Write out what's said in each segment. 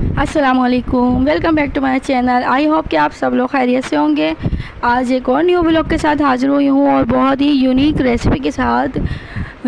अस्सलाम वालेकुम, welcome back to my channel. I hope कि आप सब लोग खैरियत से होंगे। आज एक और न्यू व्लॉग के साथ हाज़िर हुई हूँ और बहुत ही यूनिक रेसिपी के साथ,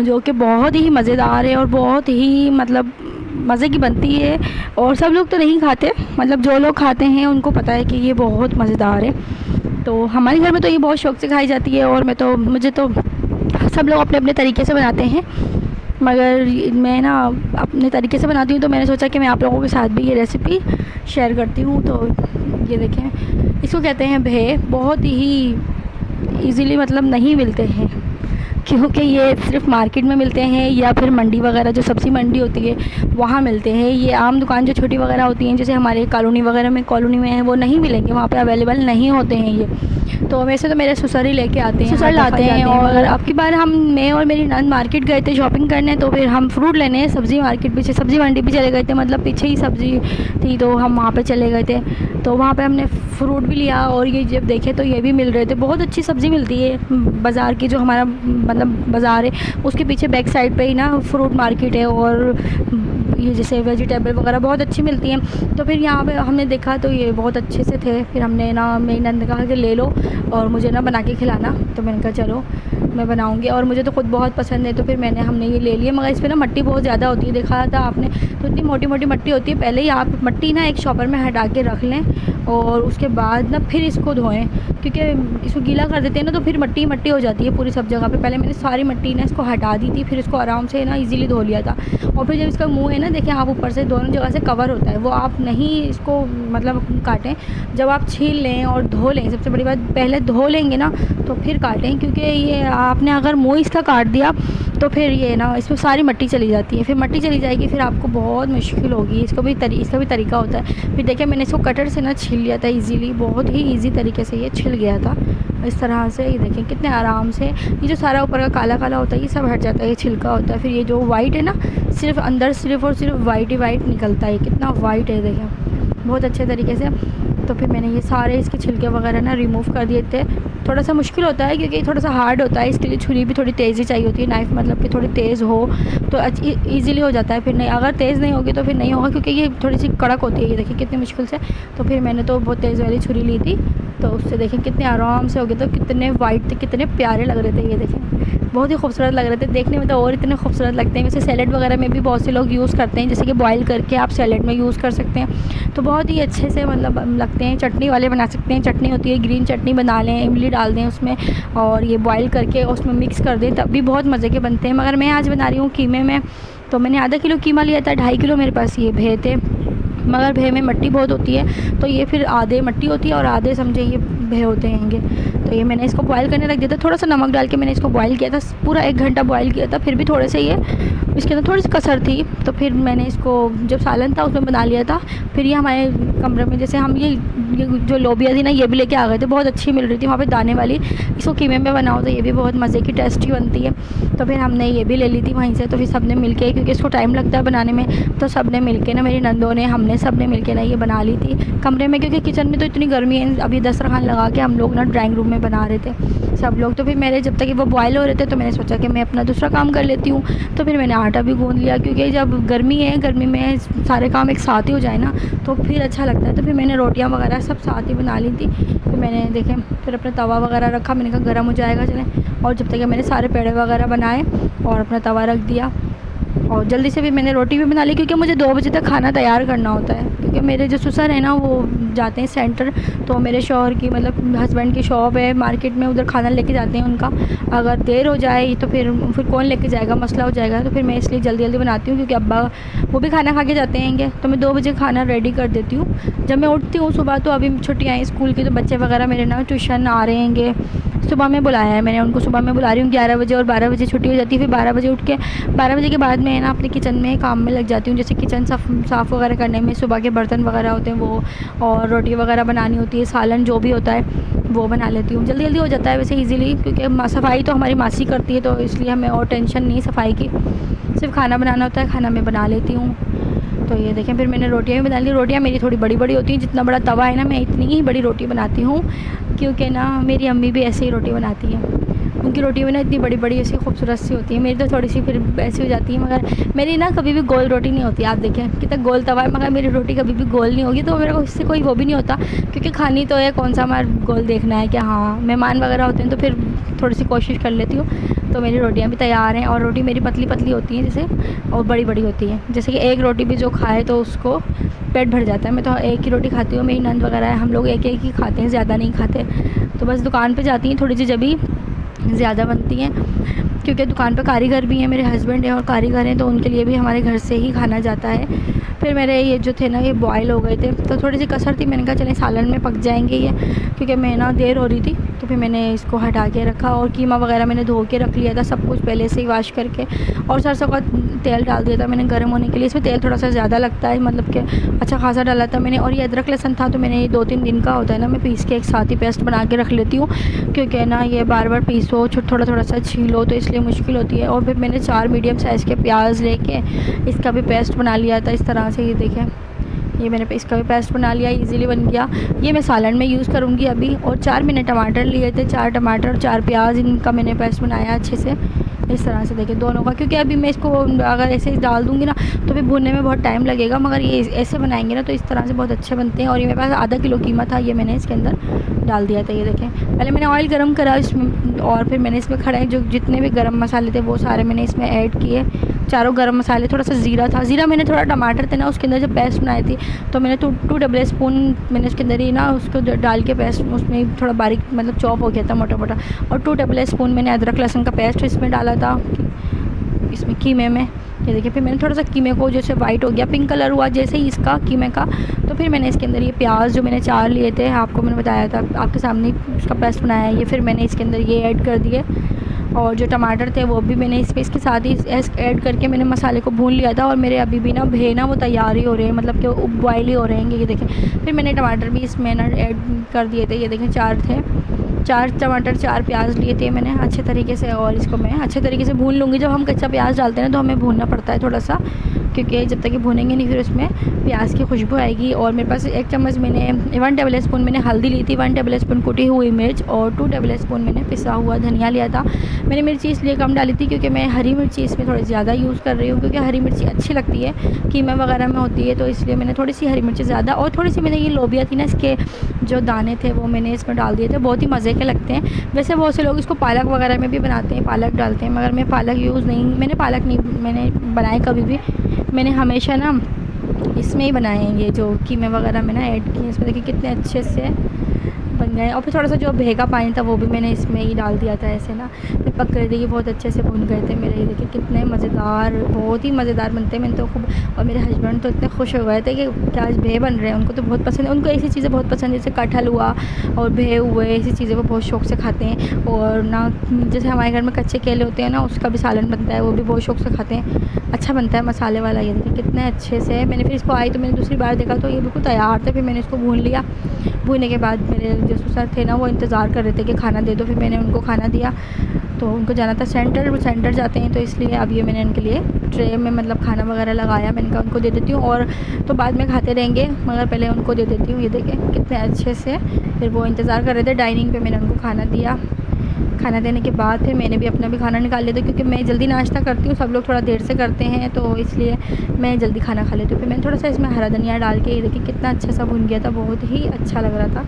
जो कि बहुत ही मज़ेदार है और बहुत ही मज़े की बनती है। और सब लोग तो नहीं खाते, जो लोग खाते हैं उनको पता है कि ये बहुत मज़ेदार है। तो हमारे घर में तो ये बहुत शौक़ से खाई जाती है और मुझे तो सब लोग अपने अपने तरीके से बनाते हैं, मगर मैं ना अपने तरीके से बनाती हूँ। तो मैंने सोचा कि मैं आप लोगों के साथ भी ये रेसिपी शेयर करती हूँ। तो ये देखें, इसको कहते हैं भे। बहुत ही इजीली नहीं मिलते हैं, क्योंकि ये सिर्फ मार्केट में मिलते हैं या फिर मंडी वगैरह, जो सब्ज़ी मंडी होती है वहाँ मिलते हैं। ये आम दुकान जो छोटी वगैरह होती हैं, जैसे हमारे कॉलोनी वगैरह में है, वो नहीं मिलेंगे, वहाँ पे अवेलेबल नहीं होते हैं ये। तो वैसे तो मेरे ससुर ही लेके आते हैं, ससुर लाते हैं। और अब की बार मैं और मेरी नंद मार्केट गए थे शॉपिंग करने, तो फिर हम फ्रूट लेने सब्ज़ी मार्केट पीछे सब्ज़ी मंडी भी चले गए थे, पीछे ही सब्ज़ी थी, तो हम वहाँ पे चले गए थे। तो वहाँ पे हमने फ्रूट भी लिया और ये जब देखे तो ये भी मिल रहे थे। बहुत अच्छी सब्ज़ी मिलती है बाज़ार की, जो हमारा बाज़ार है उसके पीछे बैक साइड पे ही ना फ्रूट मार्केट है, और ये जैसे वेजिटेबल वगैरह बहुत अच्छी मिलती हैं। तो फिर यहाँ पे हमने देखा तो ये बहुत अच्छे से थे। फिर हमने ना, मेरी नंद ने कहा कि ले लो और मुझे ना बना के खिलाना। तो मैंने कहा चलो मैं बनाऊँगी, और मुझे तो ख़ुद बहुत पसंद है। तो फिर हमने ये ले लिया, मगर इस पर ना मट्टी बहुत ज़्यादा होती है, देखा था आपने, तो इतनी मोटी मोटी मट्टी होती है। पहले ही आप मट्टी ना एक शॉपर में हटा के रख लें और उसके बाद ना फिर इसको धोएं, क्योंकि इसको गीला कर देते हैं ना तो फिर मट्टी मट्टी हो जाती है पूरी सब जगह पे। पहले मैंने सारी मट्टी ना इसको हटा दी थी, फिर इसको आराम से ना इजीली धो लिया था। और फिर जब इसका मुंह है ना, देखें आप, ऊपर से दोनों जगह से कवर होता है, वो आप नहीं इसको काटें। जब आप छील लें और धो लें, सबसे बड़ी बात, पहले धो लेंगे ना तो फिर काटें, क्योंकि ये आपने अगर मुँह इसका काट दिया तो फिर ये ना इसमें सारी मट्टी चली जाती है। फिर मट्टी चली जाएगी, फिर आपको बहुत मुश्किल होगी। इसका भी तरीका होता है। फिर देखिए मैंने इसको कटर से ना छील लिया था इजीली, बहुत ही इजी तरीके से ये छिल गया था इस तरह से। ये देखें कितने आराम से, ये जो सारा ऊपर का काला काला होता है ये सब हट जाता है, ये छिलका होता है। फिर ये जो वाइट है ना, सिर्फ अंदर सिर्फ और सिर्फ वाइट ही वाइट निकलता है। कितना वाइट है देखें, बहुत अच्छे तरीके से। तो फिर मैंने ये सारे इसके छिलके वगैरह ना रिमूव कर दिए थे। थोड़ा सा मुश्किल होता है क्योंकि थोड़ा सा हार्ड होता है, इसके लिए छुरी भी थोड़ी तेज़ ही चाहिए होती है। नाइफ़ कि थोड़ी तेज़ हो तो ईज़िली हो जाता है। फिर नहीं, अगर तेज़ नहीं होगी तो फिर नहीं होगा, क्योंकि ये थोड़ी सी कड़क होती है। ये देखिए कितनी मुश्किल से। तो फिर मैंने तो बहुत तेज़ वाली छुरी ली थी, तो उससे देखें कितने आराम से हो गए। तो कितने वाइट थे, कितने प्यारे लग रहे थे। ये देखें बहुत ही खूबसूरत लग रहे थे देखने में, तो और इतने खूबसूरत लगते हैं। वैसे सैलेड वगैरह में भी बहुत से लोग यूज़ करते हैं, जैसे कि बॉयल करके आप सैलेड में यूज़ कर सकते हैं, तो बहुत ही अच्छे से लगते हैं। चटनी वाले बना सकते हैं, चटनी होती है ग्रीन चटनी, बना लें, इमली डाल दें उसमें और ये बॉयल करके उसमें मिक्स कर दें, तब भी बहुत मज़े के बनते हैं। मगर मैं आज बना रही हूँ कीमे में, तो मैंने आधा किलो कीमा लिया था, 2.5 किलो मेरे पास ये भे थे। मगर भे में मट्टी बहुत होती है, तो ये फिर आधे मट्टी होती है और आधे समझे ये भे होते हैंगे। तो ये मैंने इसको बॉयल करने रख दिया था, थोड़ा सा नमक डाल के मैंने इसको बॉयल किया था, पूरा 1 घंटा बॉयल किया था। फिर भी थोड़े से ये इसके अंदर थोड़ी सी कसर थी, तो फिर मैंने इसको जब सालन था उसमें बना लिया था। फिर ये हमारे कमरे में, जैसे हम ये जो लोबिया थी ना, ये भी लेके आ गए थे, बहुत अच्छी मिल रही थी वहाँ पे दाने वाली। इसको कीमे में बनाओ तो ये भी बहुत मज़े की टेस्टी बनती है। तो फिर हमने ये भी ले ली थी वहीं से। तो फिर सब ने मिल के, क्योंकि इसको टाइम लगता है बनाने में, तो सब ने मिल के ना, मेरी नंदों ने, हमने सब ने मिल के ना ये बना ली थी कमरे में, क्योंकि किचन में तो इतनी गर्मी है। अभी दस्तरखान लगा के हम लोग ना ड्राइंग रूम में बना रहे थे सब लोग। तो फिर मेरे जब तक वो बॉयल हो रहे थे, तो मैंने सोचा कि मैं अपना दूसरा काम कर लेती हूँ। तो फिर मैंने आटा भी गूँध लिया, क्योंकि जब गर्मी है, गर्मी में सारे काम एक साथ ही हो जाए ना तो फिर अच्छा लगता है। तो फिर मैंने रोटियां वगैरह सब साथ ही बना ली थी। फिर मैंने देखें, फिर अपना तवा वगैरह रखा, मैंने कहा गर्म हो जाएगा चलें। और जब तक मैंने सारे पेड़े वगैरह बनाए और अपना तवा रख दिया, और जल्दी से भी मैंने रोटी भी बना ली, क्योंकि मुझे 2 बजे तक खाना तैयार करना होता है। क्योंकि मेरे जो ससुर हैं ना, वो जाते हैं सेंटर, तो मेरे शौहर की हस्बैंड की शॉप है मार्केट में, उधर खाना लेके जाते हैं उनका। अगर देर हो जाए तो फिर कौन लेके जाएगा, मसला हो जाएगा। तो फिर मैं इसलिए जल्दी जल्दी बनाती हूँ, क्योंकि अब्बा वो भी खाना खा के जाते हैंगे। तो मैं 2 बजे खाना रेडी कर देती हूँ जब मैं उठती हूँ सुबह। तो अभी छुट्टियाँ हैं स्कूल की, तो बच्चे वगैरह मेरे ना ट्यूशन आ रहे हैंगे। सुबह में बुलाया है मैंने उनको, सुबह में बुला रही हूँ 11 बजे, और 12 बजे छुट्टी हो जाती है। फिर 12 बजे उठ के, 12 बजे के बाद मैं ना अपने किचन में काम में लग जाती हूँ, जैसे किचन साफ़ वगैरह करने में, सुबह के बर्तन वगैरह होते हैं वो, और रोटी वगैरह बनानी होती है, सालन जो भी होता है वो बना लेती हूँ। जल्दी जल्दी हो जाता है वैसे ईज़िली, क्योंकि सफाई तो हमारी मासी करती है, तो इसलिए हमें और टेंशन नहीं सफाई की, सिर्फ खाना बनाना होता है, खाना मैं बना लेती हूँ। तो ये देखें, फिर मैंने रोटियाँ भी बना ली। रोटियाँ मेरी थोड़ी बड़ी बड़ी होती हैं, जितना बड़ा तवा है ना, मैं इतनी ही बड़ी रोटी बनाती हूँ, क्योंकि ना मेरी अम्मी भी ऐसे ही रोटी बनाती है। उनकी रोटी भी ना इतनी बड़ी बड़ी ऐसी खूबसूरत सी होती है, मेरी तो थोड़ी सी फिर ऐसी हो जाती है। मगर मेरी ना कभी भी गोल रोटी नहीं होती, आप देखें कितना गोल तवा है मगर मेरी रोटी कभी भी गोल नहीं होगी। तो मेरे को इससे कोई वो भी नहीं होता, क्योंकि खानी तो है, कौन सा हमारा गोल देखना है कि हाँ मेहमान वगैरह होते हैं तो फिर थोड़ी सी कोशिश कर लेती हूँ। तो मेरी रोटियाँ भी तैयार हैं, और रोटी मेरी पतली पतली होती हैं जैसे, और बड़ी बड़ी होती है, जैसे कि एक रोटी भी जो खाए तो उसको पेट भर जाता है। मैं तो एक ही रोटी खाती हूँ, मेरी नंद वगैरह है, हम लोग एक एक ही खाते हैं, ज़्यादा नहीं खाते। तो बस दुकान पे जाती हैं थोड़ी सी जब भी ज़्यादा बनती हैं, क्योंकि दुकान पे कारीगर भी हैं, मेरे हस्बैंड हैं और कारीगर हैं, तो उनके लिए भी हमारे घर से ही खाना जाता है। फिर मेरे ये जो थे ना ये बॉयल हो गए थे, तो थोड़ी सी कसर थी, मैंने कहा चलें सालन में पक जाएंगे ये, क्योंकि मैं ना देर हो रही थी। तो फिर मैंने इसको हटा के रखा, और कीमा वगैरह मैंने धो के रख लिया था सब कुछ पहले से ही वाश करके, और सरसों का तेल डाल दिया था मैंने गर्म होने के लिए। इसमें तेल थोड़ा सा ज़्यादा लगता है, मतलब कि अच्छा खासा डाला था मैंने। और ये अदरक लहसुन था तो मैंने ये 2-3 दिन का होता है ना, मैं पीस के एक साथ ही पेस्ट बना के रख लेती हूँ, क्योंकि ना ये बार बार पीसो थोड़ा थोड़ा सा छीलो तो इसलिए मुश्किल होती है। और फिर मैंने 4 मीडियम साइज़ के प्याज लेके इसका भी पेस्ट बना लिया था इस तरह से। ये देखें, ये मैंने इसका भी पेस्ट बना लिया, इजीली बन गया। ये मैं सालन में यूज़ करूँगी अभी। और 4 मैंने टमाटर लिए थे, 4 टमाटर और 4 प्याज, इनका मैंने पेस्ट बनाया अच्छे से इस तरह से, देखिए दोनों का। क्योंकि अभी मैं इसको अगर ऐसे ही डाल दूँगी ना तो फिर भुनने में बहुत टाइम लगेगा, मगर ये ऐसे बनाएंगे ना तो इस तरह से बहुत अच्छे बनते हैं। और ये मेरे पास आधा किलो कीमा था, ये मैंने इसके अंदर डाल दिया था। ये देखें, पहले मैंने ऑयल गरम करा इसमें, और फिर मैंने इसमें खड़े जो जितने भी गरम मसाले थे वो सारे मैंने इसमें ऐड किए, चारों गरम मसाले। थोड़ा सा ज़ीरा था, ज़ीरा मैंने थोड़ा टमाटर थे ना उसके अंदर जब पेस्ट बनाई थी तो मैंने 2 टेबल स्पून मैंने उसके अंदर ही ना उसको डाल के पेस्ट उसमें थोड़ा बारीक मतलब चॉप हो गया था मोटा मोटा। और 2 टेबल स्पून मैंने अदरक लहसुन का पेस्ट इसमें डाला था, इसमें कीमे में। ये देखिए, फिर मैंने थोड़ा सा कीमे को जैसे वाइट हो गया, पिंक कलर हुआ जैसे ही इसका कीमे का, तो फिर मैंने इसके अंदर ये प्याज जो मैंने 4 लिए थे, आपको मैंने बताया था, आपके सामने उसका पेस्ट बनाया है, ये फिर मैंने इसके अंदर ये ऐड कर दिए। और जो टमाटर थे वो भी मैंने इसके साथ ही ऐड करके मैंने मसाले को भून लिया था। और मेरे अभी भी ना भे ना वो तैयार ही हो रहे हैं, मतलब कि बॉयल ही हो रहे हैं। ये देखें, फिर मैंने टमाटर भी इसमें ना ऐड कर दिए थे। ये देखें, 4 थे, 4 टमाटर 4 प्याज लिए थे मैंने अच्छे तरीके से। और इसको मैं अच्छे तरीके से भून लूँगी। जब हम कच्चा प्याज डालते हैं तो हमें भूनना पड़ता है थोड़ा सा, क्योंकि जब तक ये भूनेंगे नहीं फिर उसमें प्याज की खुशबू आएगी। और मेरे पास 1 चम्मच मैंने 1 टेबल स्पून मैंने हल्दी ली थी, 1 टेबल स्पून कुटी हुई मिर्च, और 2 टेबल स्पून मैंने पिसा हुआ धनिया लिया था। मैंने मिर्ची इसलिए कम डाली थी क्योंकि मैं हरी मिर्ची इसमें थोड़ी ज़्यादा यूज़ कर रही हूँ, क्योंकि हरी मिर्ची अच्छी लगती है कीमा वगैरह में होती है, तो इसलिए मैंने थोड़ी सी हरी मिर्ची ज़्यादा। और थोड़ी सी मैंने ये लोबिया थी ना, इसके जो दाने थे वो मैंने इसमें डाल दिए थे, बहुत ही मज़े के लगते हैं। वैसे बहुत से लोग इसको पालक वगैरह में भी बनाते हैं, पालक डालते हैं, मगर मैं पालक यूज़ नहीं, मैंने पालक नहीं मैंने बनाए कभी भी। मैंने हमेशा ना इसमें ही बनाए हैं, ये जो कीमे वगैरह में ना ऐड किए। इसमें देखिए कितने अच्छे से बन गए। और फिर थोड़ा सा जो भेगा पानी था वो भी मैंने इसमें ही डाल दिया था ऐसे ना, फिर पक गए थे, ये बहुत अच्छे से भून गए थे मेरे। ये देखिए कितने मज़ेदार, बहुत ही मज़ेदार बनते हैं। मैंने तो खूब, और मेरे हस्बैंड तो इतने खुश हो गए थे कि क्या आज भे बन रहे हैं, उनको तो बहुत पसंद है। उनको ऐसी चीज़ें बहुत पसंद है जैसे कटहल हुआ और भे हुए, ऐसी चीज़ें वो बहुत शौक़ से खाते हैं। और ना जैसे हमारे घर में कच्चे केले होते हैं ना, उसका भी सालन बनता है, वो भी बहुत शौक़ से खाते हैं, अच्छा बनता है मसाले वाला। ये देखिए कितने अच्छे से। मैंने फिर इसको आई तो मैंने दूसरी बार देखा तो ये बिल्कुल तैयार थे, फिर मैंने इसको भून लिया। भूनने के बाद मेरे जो ससुर थे ना वो इंतज़ार कर रहे थे कि खाना दे दो, फिर मैंने उनको खाना दिया। तो उनको जाना था सेंटर, वो सेंटर जाते हैं, तो इसलिए अब ये मैंने उनके लिए ट्रे में मतलब खाना वगैरह लगाया। मैंने कहा उनको दे देती हूँ, और तो बाद में खाते रहेंगे, मगर पहले उनको दे देती हूँ। ये देखें कितने अच्छे से, फिर वो इंतज़ार कर रहे थे डाइनिंग पे, मैंने उनको खाना दिया। खाना देने के बाद फिर मैंने भी अपना भी खाना निकाल लिया था, क्योंकि मैं जल्दी नाश्ता करती हूँ, सब लोग थोड़ा देर से करते हैं, तो इसलिए मैं जल्दी खाना खा लेती हूँ। फिर मैंने थोड़ा सा इसमें हरा धनिया डाल के, ये देखिए कितना अच्छा सा भुन गया था, बहुत ही अच्छा लग रहा था।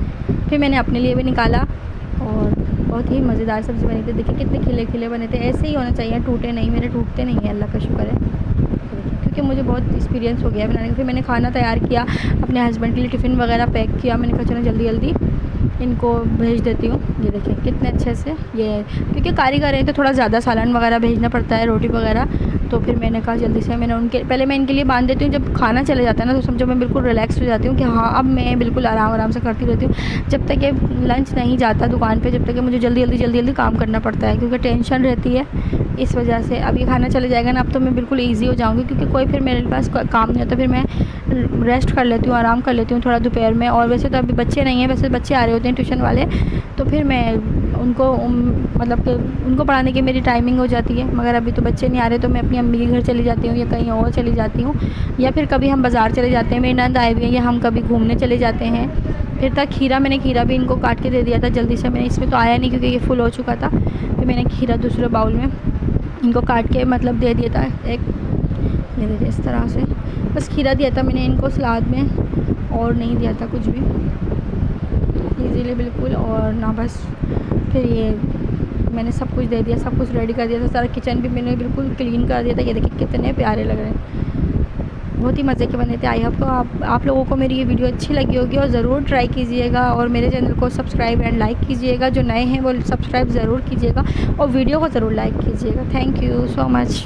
फिर मैंने अपने लिए भी निकाला, और बहुत ही मज़ेदार सब्ज़ी बनी थी। देखिए कितने खिले खिले बने थे, ऐसे ही होना चाहिए, टूटे नहीं, मेरे टूटते नहीं है, अल्लाह का शुक्र है, क्योंकि मुझे बहुत एक्सपीरियंस हो गया बनाने का। फिर मैंने खाना तैयार किया, अपने हस्बैंड के लिए टिफ़िन वगैरह पैक किया। मैंने कहा चलो जल्दी जल्दी इनको भेज देती हूँ। ये देखिए कितने अच्छे से, ये क्योंकि कारीगर हैं तो थोड़ा ज़्यादा सालन वगैरह भेजना पड़ता है, रोटी वगैरह। तो फिर मैंने कहा जल्दी से मैंने उनके पहले मैं इनके लिए बांध देती हूँ। जब खाना चले जाता है ना तो समझो मैं बिल्कुल रिलैक्स हो जाती हूँ कि हाँ अब मैं बिल्कुल आराम आराम से करती रहती हूँ। जब तक ये लंच नहीं जाता दुकान पे, जब तक ये मुझे जल्दी जल्दी काम करना पड़ता है, क्योंकि टेंशन रहती है इस वजह से। अब ये खाना चले जाएगा ना, अब तो मैं बिल्कुल ईज़ी हो जाऊँगी, क्योंकि कोई फिर मेरे पास काम नहीं होता, फिर मैं रेस्ट कर लेती हूँ, आराम कर लेती हूँ थोड़ा दोपहर में। और वैसे तो अभी बच्चे नहीं हैं, वैसे बच्चे आ रहे होते हैं ट्यूशन वाले, तो फिर मैं उनको मतलब कि उनको पढ़ाने की मेरी टाइमिंग हो जाती है। मगर अभी तो बच्चे नहीं आ रहे, तो मैं अपनी अम्मी के घर चली जाती हूँ या कहीं और चली जाती हूँ, या फिर कभी हम बाज़ार चले जाते हैं, मेरी नंद आई हुई है, या हम कभी घूमने चले जाते हैं। फिर था खीरा, मैंने खीरा भी इनको काट के दे दिया था जल्दी से। मैंने इसमें तो आया नहीं क्योंकि ये फुल हो चुका था, फिर मैंने खीरा दूसरे बाउल में इनको काट के मतलब दे दिया था। एक ये देखिए इस तरह से बस खीरा दिया था मैंने इनको सलाद में, और नहीं दिया था कुछ भी, इजीली बिल्कुल। और ना बस फिर ये मैंने सब कुछ दे दिया, सब कुछ रेडी कर दिया था। सारा किचन भी मैंने बिल्कुल क्लीन कर दिया था। ये देखिए कितने प्यारे लग रहे हैं, बहुत ही मज़े के बने थे। आई होप को आप लोगों को मेरी ये वीडियो अच्छी लगी होगी और ज़रूर ट्राई कीजिएगा। और मेरे चैनल को सब्सक्राइब एंड लाइक कीजिएगा, जो नए हैं वो सब्सक्राइब ज़रूर कीजिएगा और वीडियो को ज़रूर लाइक कीजिएगा। Thank you so much.